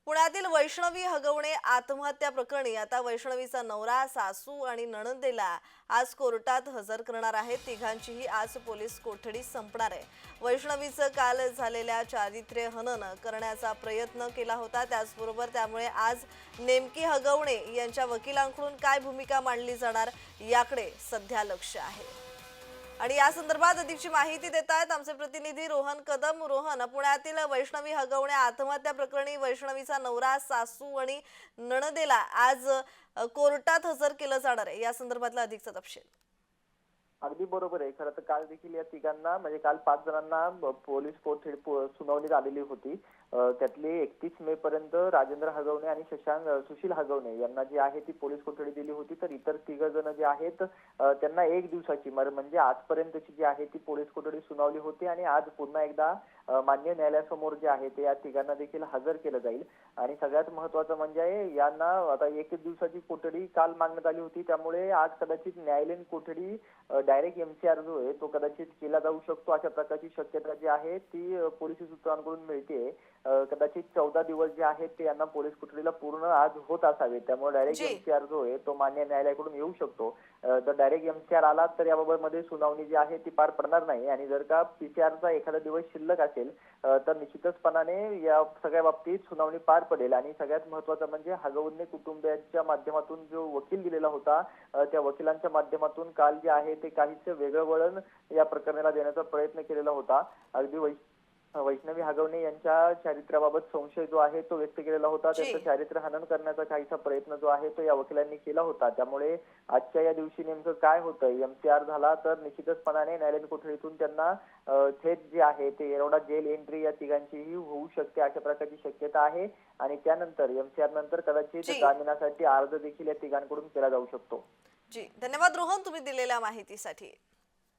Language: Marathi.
पुण्यातील वैष्णवी हगवणे आत्महत्या प्रकरणी आता वैष्णवीचा नवरा, सासू आणि नणंदेला आज कोर्टात हजर करणार आहेत। तिघांचीही आज पोलीस कोठडी संपणार आहे। वैष्णवीचं काल झालेल्या चारित्र्य हनन करण्याचा प्रयत्न केला होता। त्याचबरोबर त्यामुळे आज नेमकी हगवणे यांच्या वकिलांकडून काय भूमिका मांडली जाणार याकडे सध्या लक्ष आहे। आणि या संदर्भात अधिकची माहिती देत आहेत आमचे प्रतिनिधी रोहन कदम। रोहन, पुण्यातील वैष्णवी हगवणे आत्महत्या प्रकरणी वैष्णवीचा नवरा, सासू आणि नणंदेला आज कोर्टात हजर केलं जाणार आहे। या संदर्भातला अधिकचा तपशील। अगदी बरोबर आहे। खरं तर काल देखील या तिघांना म्हणजे काल 5 जणांना पोलीस कोठडी सुनावणीत आलेली होती। त्यातली 31 मे पर्यंत राजेंद्र हगवणे आणि सुशील हगवणे यांना जी आहे ती पोलीस कोठडी दिली होती। तर इतर 3 जण जे आहेत त्यांना 1 दिवसाची म्हणजे आजपर्यंतची जी आहे ती पोलीस कोठडी सुनावली होती आणि आज पुन्हा एकदा मान्य न्यायालयासमोर जे आहे ते या तिघांना देखील हजर केलं जाईल। आणि सगळ्यात महत्त्वाचं म्हणजे यांना आता 1 दिवसाची कोठडी काल मागण्यात आली होती, त्यामुळे आज कदाचित न्यायालयीन कोठडी डायरेक्ट एमसीआर जो आहे तो कदाचित केला जाऊ शकतो, अशा प्रकारची शक्यता जी आहे ती पोलीस सूत्रांकडून मिळते। कदाचित 14 दिवस जे आहेत ते यांना पोलीस कोठडीला पूर्ण आज होत असावे, त्यामुळे डायरेक्ट एमसीआर जो आहे तो मान्य न्यायालयाकडून येऊ शकतो। जर डायरेक्ट एमसीआर आला तर याबाबत मध्ये सुनावणी जी आहे ती पार पडणार नाही आणि जर का पीसीआरचा एखादा दिवस शिल्लक असेल तर निश्चितपणाने या सगळ्या बाबतीत सुनावणी पार पडेल। आणि सगळ्यात महत्त्वाचं म्हणजे हगवणे कुटुंबियांच्या माध्यमातून जो वकील दिलेला होता त्या वकिलांच्या माध्यमातून काल जे आहे ते काहीच वेगळं वळण या प्रकरणाला देण्याचा प्रयत्न केलेला होता। अगदी वैष्णवी हगवणे यांच्या चारित्र्याबाबत संशय जो आहे तो व्यक्त केलेला होता। त्यांचं चारित्र्य हनन करण्याचा काहीसा प्रयत्न जो आहे तो या वकिलांनी केला होता। त्यामुळे आजच्या या दिवशी नेमकं काय होतं, एमसीआर झाला तर निश्चितपणाने न्यायालयीन कोठडीतून त्यांना थेट जे आहे ते येरवडा जेल एंट्री या तिघांचीही होऊ शकते, अशा प्रकारची शक्यता आहे। आणि त्यानंतर एमसीआर नंतर कदाचित जामिनासाठी अर्ज देखील या तिघांकडून केला जाऊ शकतो। धन्यवाद रोहन, तुम्ही दिलेल्या माहितीसाठी।